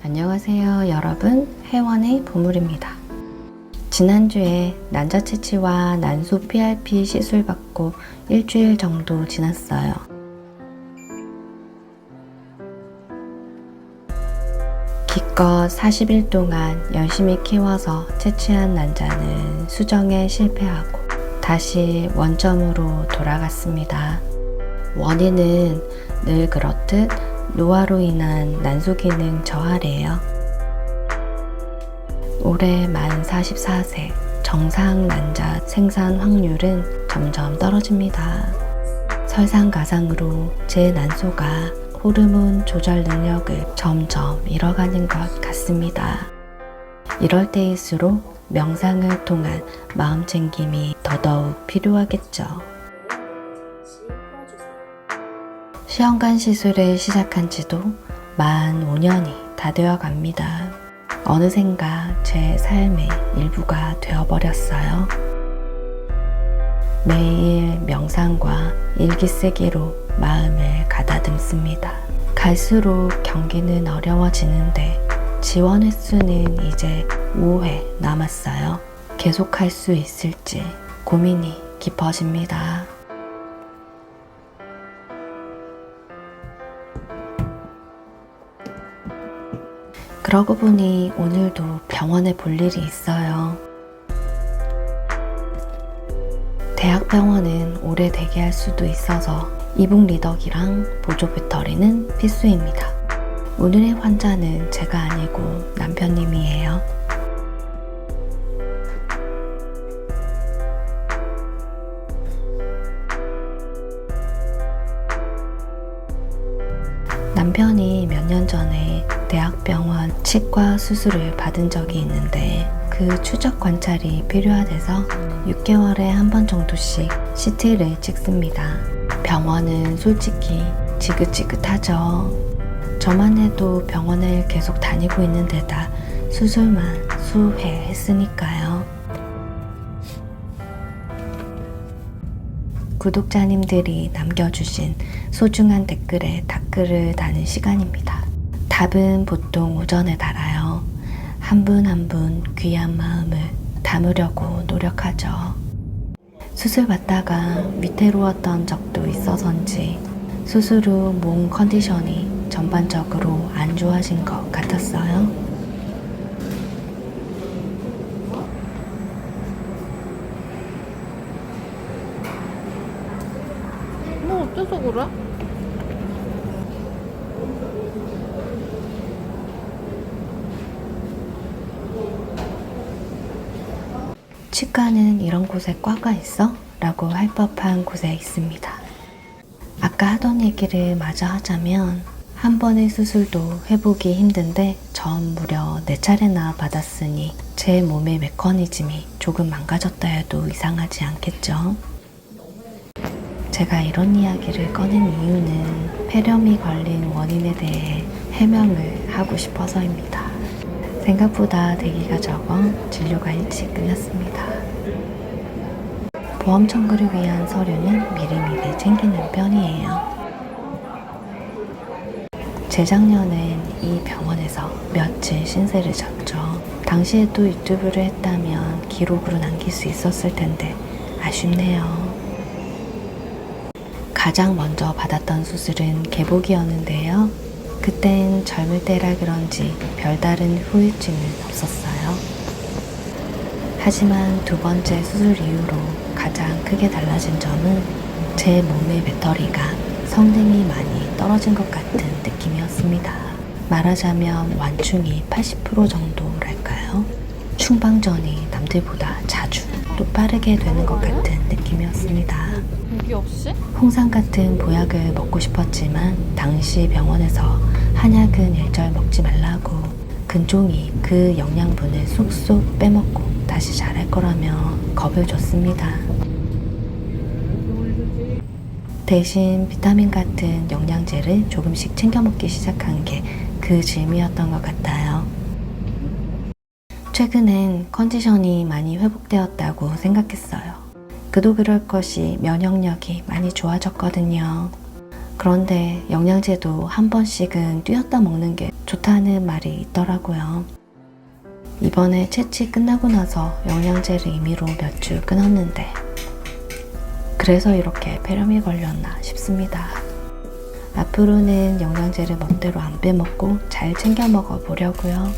안녕하세요 여러분, 혜원의 보물입니다. 지난주에 난자치치와 난소 PRP 시술 받고 일주일 정도 지났어요. 기껏 40일 동안 열심히 키워서 채취한 난자는 수정에 실패하고 다시 원점으로 돌아갔습니다. 원인은 늘 그렇듯 노화로 인한 난소 기능 저하래요. 올해 만 44세, 정상 난자 생산 확률은 점점 떨어집니다. 설상가상으로 제 난소가 호르몬 조절 능력을 점점 잃어가는 것 같습니다. 이럴 때일수록 명상을 통한 마음 챙김이 더더욱 필요하겠죠. 시험관 시술을 시작한 지도 만 5년이 다 되어 갑니다. 어느샌가 제 삶의 일부가 되어버렸어요. 매일 명상과 일기 쓰기로 마음을 가다듬습니다. 갈수록 경기는 어려워지는데 지원 횟수는 이제 5회 남았어요. 계속할 수 있을지 고민이 깊어집니다. 그러고 보니 오늘도 병원에 볼 일이 있어요. 대학병원은 오래 대기할 수도 있어서 이북 리덕이랑 보조 배터리는 필수입니다. 오늘의 환자는 제가 아니고 남편님이에요. 남편이 몇 년 전에 대학병원 치과 수술을 받은 적이 있는데 그 추적 관찰이 필요하대서 6개월에 한 번 정도씩 CT를 찍습니다. 병원은 솔직히 지긋지긋하죠. 저만 해도 병원을 계속 다니고 있는 데다 수술만 수회 했으니까요. 구독자님들이 남겨주신 소중한 댓글에 댓글을 다는 시간입니다. 답은 보통 오전에 달아요. 한 분 한 분 귀한 마음을 담으려고 노력하죠. 수술 받다가 위태로웠던 적도 있어서인지 수술 후 몸 컨디션이 전반적으로 안 좋아진 것 같았어요. 뭐 어째서 그래? 치과는 이런 곳에 과가 있어? 라고 할 법한 곳에 있습니다. 아까 하던 얘기를 마저 하자면 한 번의 수술도 회복이 힘든데 전 무려 4차례나 받았으니 제 몸의 메커니즘이 조금 망가졌다 해도 이상하지 않겠죠? 제가 이런 이야기를 꺼낸 이유는 폐렴이 걸린 원인에 대해 해명을 하고 싶어서입니다. 생각보다 대기가 적어 진료가 일찍 끝났습니다. 보험 청구를 위한 서류는 미리미리 챙기는 편이에요. 재작년엔 이 병원에서 며칠 신세를 졌죠. 당시에도 유튜브를 했다면 기록으로 남길 수 있었을 텐데 아쉽네요. 가장 먼저 받았던 수술은 개복이었는데요. 그땐 젊을 때라 그런지 별다른 후유증은 없었어요. 하지만 두 번째 수술 이후로 가장 크게 달라진 점은 제 몸의 배터리가 성능이 많이 떨어진 것 같은 느낌이었습니다. 말하자면 완충이 80% 정도랄까요? 충방전이 남들보다 자주 또 빠르게 되는 것 같은 느낌이었습니다. 여기 없이? 홍삼 같은 보약을 먹고 싶었지만 당시 병원에서 한약은 일절 먹지 말라고 근종이 그 영양분을 쏙쏙 빼먹고 다시 자랄 거라며 겁을 줬습니다. 대신 비타민 같은 영양제를 조금씩 챙겨 먹기 시작한 게 그 즈음이었던 것 같아요. 최근엔 컨디션이 많이 회복되었다고 생각했어요. 그도 그럴 것이 면역력이 많이 좋아졌거든요. 그런데 영양제도 한 번씩은 뛰었다 먹는 게 좋다는 말이 있더라고요. 이번에 채취 끝나고 나서 영양제를 임의로 몇 주 끊었는데 그래서 이렇게 폐렴이 걸렸나 싶습니다. 앞으로는 영양제를 멋대로 안 빼먹고 잘 챙겨 먹어보려고요.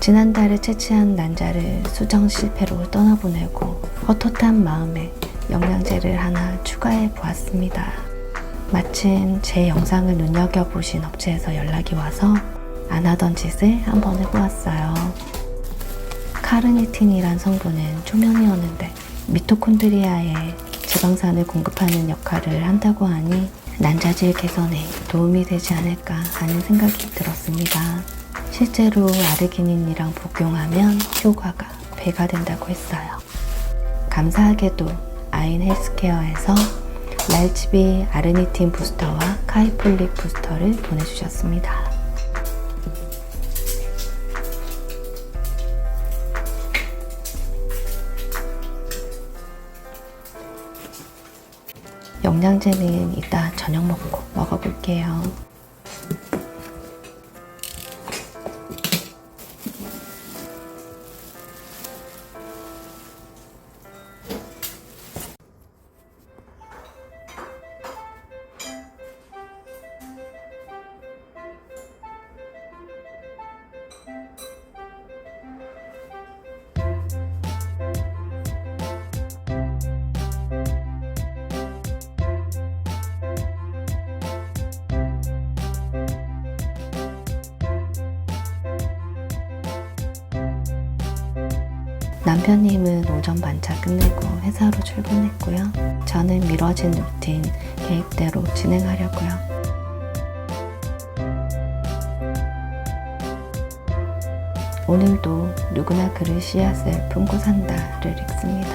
지난달에 채취한 난자를 수정 실패로 떠나보내고 헛헛한 마음에 영양제를 하나 추가해 보았습니다. 마침 제 영상을 눈여겨보신 업체에서 연락이 와서 안 하던 짓을 한번 해보았어요. 카르니틴이란 성분은 초면이었는데 미토콘드리아에 지방산을 공급하는 역할을 한다고 하니 난자질 개선에 도움이 되지 않을까 하는 생각이 들었습니다. 실제로 아르기닌이랑 복용하면 효과가 배가 된다고 했어요. 감사하게도 아인 헬스케어에서 랄치비 아르니틴 부스터와 카이폴릭 부스터를 보내주셨습니다. 영양제는 이따 저녁 먹고 먹어볼게요. 남편님은 오전 반차 끝내고 회사로 출근했고요. 저는 미뤄진 루틴 계획대로 진행하려고요. 오늘도 누구나 그를 씨앗을 품고 산다를 읽습니다.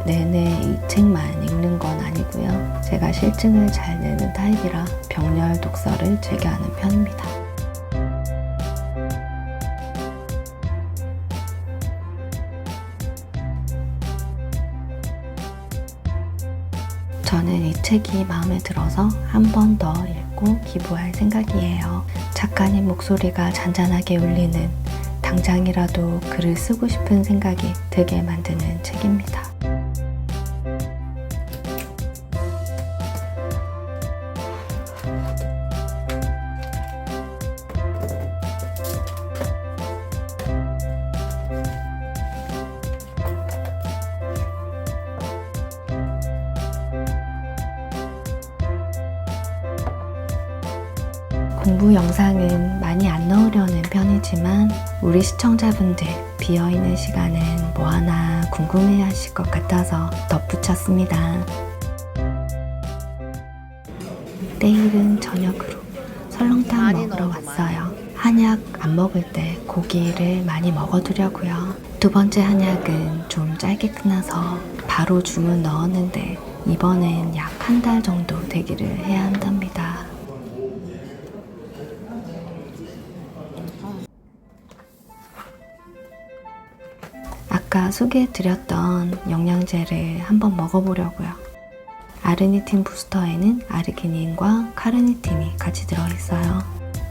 내내 이 책만 읽는 건 아니고요. 제가 실증을 잘 내는 타입이라 병렬 독서를 즐겨하는 편입니다. 저는 이 책이 마음에 들어서 한 번 더 읽고 기부할 생각이에요. 작가님 목소리가 잔잔하게 울리는 당장이라도 글을 쓰고 싶은 생각이 들게 만드는 책입니다. 공부 영상은 많이 안 넣으려는 편이지만 우리 시청자분들 비어있는 시간은 뭐 하나 궁금해 하실 것 같아서 덧붙였습니다. 내일은 저녁으로 설렁탕 먹으러 왔어요. 한약 안 먹을 때 고기를 많이 먹어두려고요. 두 번째 한약은 좀 짧게 끝나서 바로 주문 넣었는데 이번엔 약 한 달 정도 대기를 해야 한답니다. 아까 소개해드렸던 영양제를 한번 먹어보려고요. 아르니틴 부스터에는 아르기닌과 카르니틴이 같이 들어있어요.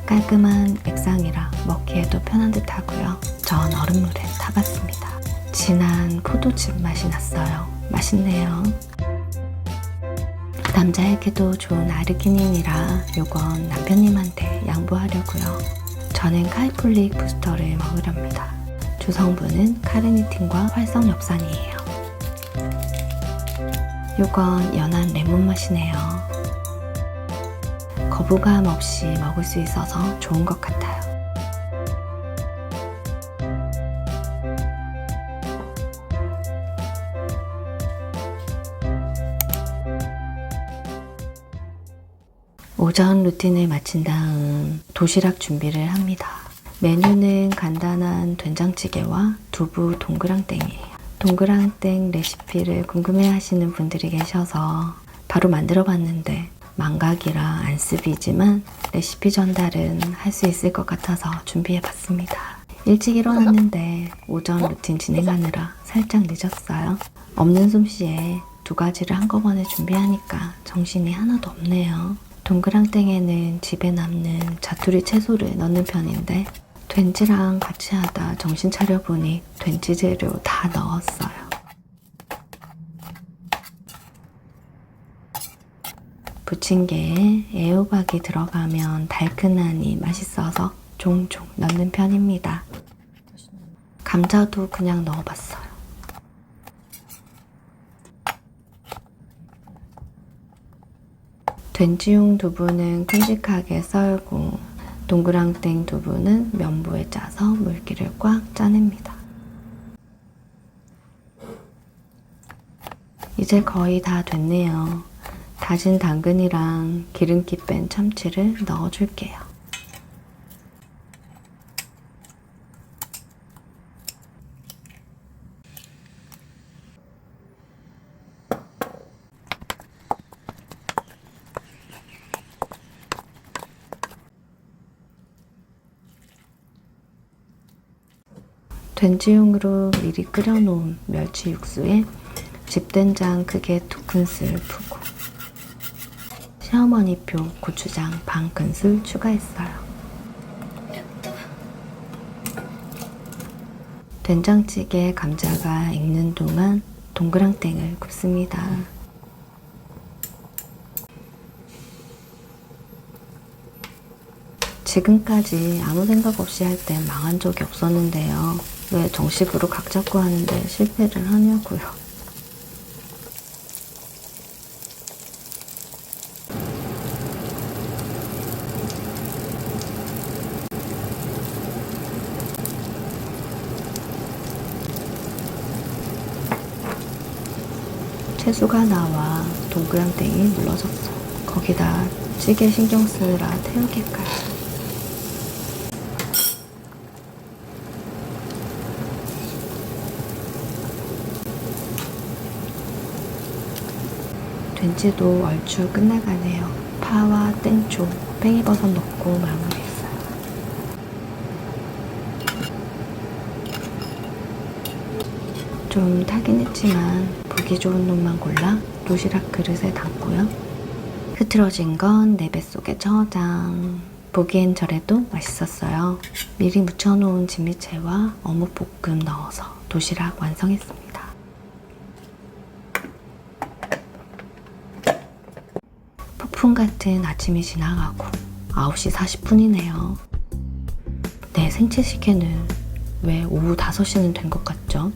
깔끔한 액상이라 먹기에도 편한 듯 하고요. 전 얼음물에 타봤습니다. 진한 포도즙 맛이 났어요. 맛있네요. 남자에게도 좋은 아르기닌이라 요건 남편님한테 양보하려고요. 저는 카이폴릭 부스터를 먹으렵니다. 주성분은 카르니틴과 활성엽산이에요. 요건 연한 레몬 맛이네요. 거부감 없이 먹을 수 있어서 좋은 것 같아요. 오전 루틴을 마친 다음 도시락 준비를 합니다. 메뉴는 간단한 된장찌개와 두부 동그랑땡이에요. 동그랑땡 레시피를 궁금해 하시는 분들이 계셔서 바로 만들어 봤는데 망각이라 안습이지만 레시피 전달은 할 수 있을 것 같아서 준비해 봤습니다. 일찍 일어났는데 오전 루틴 진행하느라 살짝 늦었어요. 없는 솜씨에 두 가지를 한꺼번에 준비하니까 정신이 하나도 없네요. 동그랑땡에는 집에 남는 자투리 채소를 넣는 편인데 된지랑 같이 하다 정신 차려보니 된지 재료 다 넣었어요. 부침개에 애호박이 들어가면 달큰하니 맛있어서 종종 넣는 편입니다. 감자도 그냥 넣어봤어요. 된지용 두부는 큼직하게 썰고 동그랑땡 두부는 면보에 짜서 물기를 꽉 짜냅니다. 이제 거의 다 됐네요. 다진 당근이랑 기름기 뺀 참치를 넣어줄게요. 된지용으로 미리 끓여놓은 멸치 육수에 집된장 크게 2큰술 푸고 시어머니표 고추장 반 큰술 추가했어요. 된장찌개 감자가 익는 동안 동그랑땡을 굽습니다. 지금까지 아무 생각 없이 할 땐 망한 적이 없었는데요. 왜 정식으로 각 잡고 하는데 실패를 하냐고요. 채소가 나와 동그랑땡이 물러졌어. 거기다 찌개 신경 쓰느라 태우기까지. 된지도 얼추 끝나가네요. 파와 땡초, 팽이버섯 넣고 마무리했어요. 좀 타긴 했지만 보기 좋은 놈만 골라 도시락 그릇에 담고요. 흐트러진 건 내 뱃속에 저장. 보기엔 저래도 맛있었어요. 미리 무쳐놓은 진미채와 어묵볶음 넣어서 도시락 완성했습니다. 폭풍 같은 아침이 지나가고 9시 40분이네요. 내 생체 시계는 왜 오후 5시는 된 것 같죠?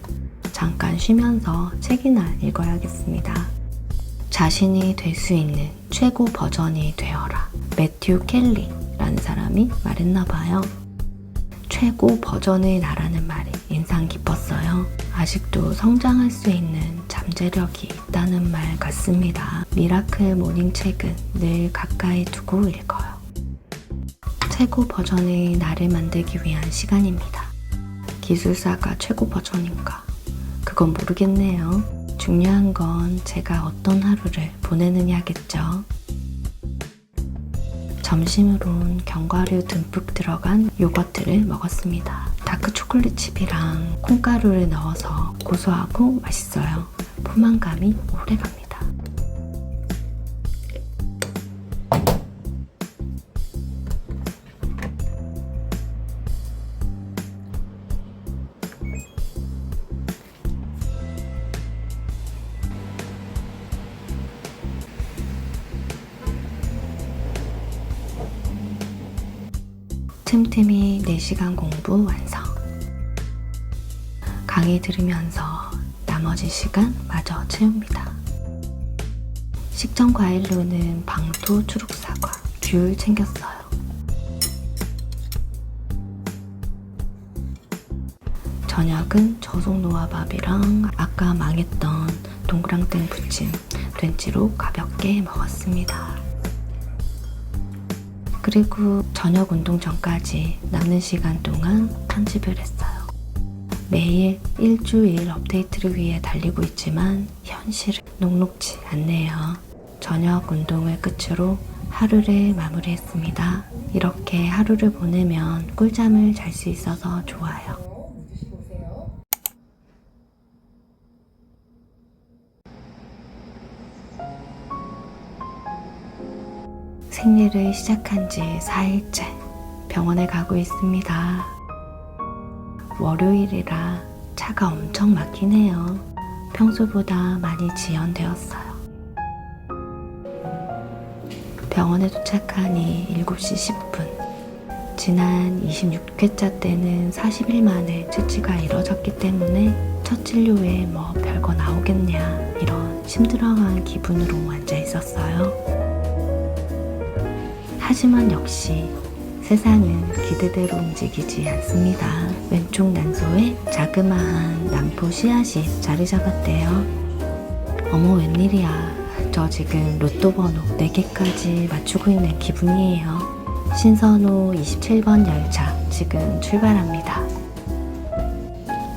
잠깐 쉬면서 책이나 읽어야겠습니다. 자신이 될 수 있는 최고 버전이 되어라. 매튜 켈리라는 사람이 말했나봐요. 최고 버전의 나라는 말이 인상 깊었어요. 아직도 성장할 수 있는 잠재력이 있다는 말 같습니다. 미라클 모닝 책은 늘 가까이 두고 읽어요. 최고 버전의 나를 만들기 위한 시간입니다. 기술사가 최고 버전인가? 그건 모르겠네요. 중요한 건 제가 어떤 하루를 보내느냐겠죠. 점심으로는 견과류 듬뿍 들어간 요거트를 먹었습니다. 다크 초콜릿 칩이랑 콩가루를 넣어서 고소하고 맛있어요. 포만감이 오래갑니다. 틈틈이 4시간 공부 완성. 강의 들으면서 나머지 시간 마저 채웁니다. 식전 과일로는 방토 초록사과, 귤 챙겼어요. 저녁은 저속노화밥이랑 아까 망했던 동그랑땡 부침, 된치로 가볍게 먹었습니다. 그리고 저녁 운동 전까지 남는 시간 동안 편집을 했어요. 매일 일주일 업데이트를 위해 달리고 있지만 현실은 녹록지 않네요. 저녁 운동을 끝으로 하루를 마무리했습니다. 이렇게 하루를 보내면 꿀잠을 잘 수 있어서 좋아요. 생리를 시작한 지 4일째 병원에 가고 있습니다. 월요일이라 차가 엄청 막히네요. 평소보다 많이 지연되었어요. 병원에 도착하니 7시 10분. 지난 26회차 때는 40일 만에 채취가 이뤄졌기 때문에 첫 진료에 뭐 별거 나오겠냐 이런 심드렁한 기분으로 앉아 있었어요. 하지만 역시 세상은 기대대로 움직이지 않습니다. 왼쪽 난소에 자그마한 난포 씨앗이 자리 잡았대요. 어머 웬일이야. 저 지금 로또 번호 4개까지 맞추고 있는 기분이에요. 신선호 27번 열차 지금 출발합니다.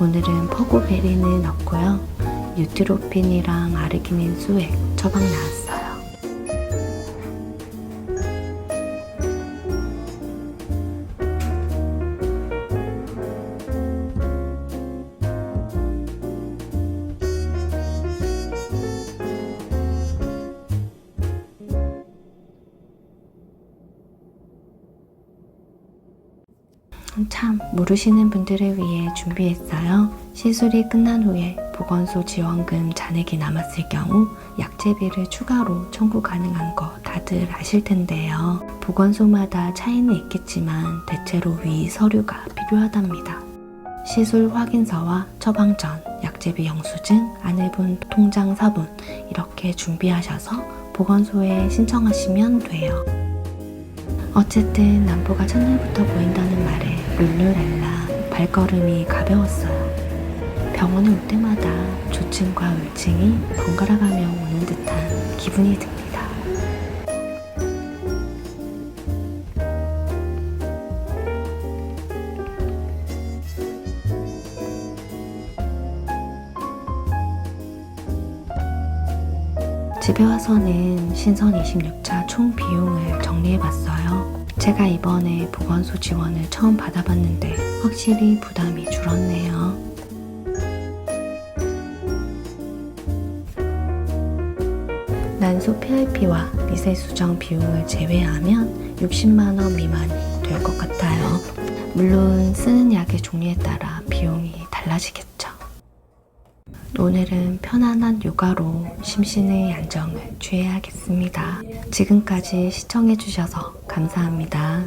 오늘은 퍼고베리는 없고요. 유티로핀이랑 아르기닌 수액 처방 나왔어요. 참 모르시는 분들을 위해 준비했어요. 시술이 끝난 후에 보건소 지원금 잔액이 남았을 경우 약제비를 추가로 청구 가능한 거 다들 아실 텐데요. 보건소마다 차이는 있겠지만 대체로 위 서류가 필요하답니다. 시술 확인서와 처방 전 약제비 영수증, 아내분 통장 사본 이렇게 준비하셔서 보건소에 신청하시면 돼요. 어쨌든 난보가 첫날부터 보인다는 말에 룰루랄라 발걸음이 가벼웠어요. 병원에 올 때마다 조증과 울증이 번갈아가며 오는 듯한 기분이 듭니다. 집에 와서는 신선 26차 총 비용을 정리해봤어요. 제가 이번에 보건소 지원을 처음 받아봤는데 확실히 부담이 줄었네요. 난소 PRP와 미세 수정 비용을 제외하면 60만원 미만이 될 것 같아요. 물론 쓰는 약의 종류에 따라 비용이 달라지겠죠. 오늘은 편안한 요가로 심신의 안정을 취해야겠습니다. 지금까지 시청해주셔서 감사합니다.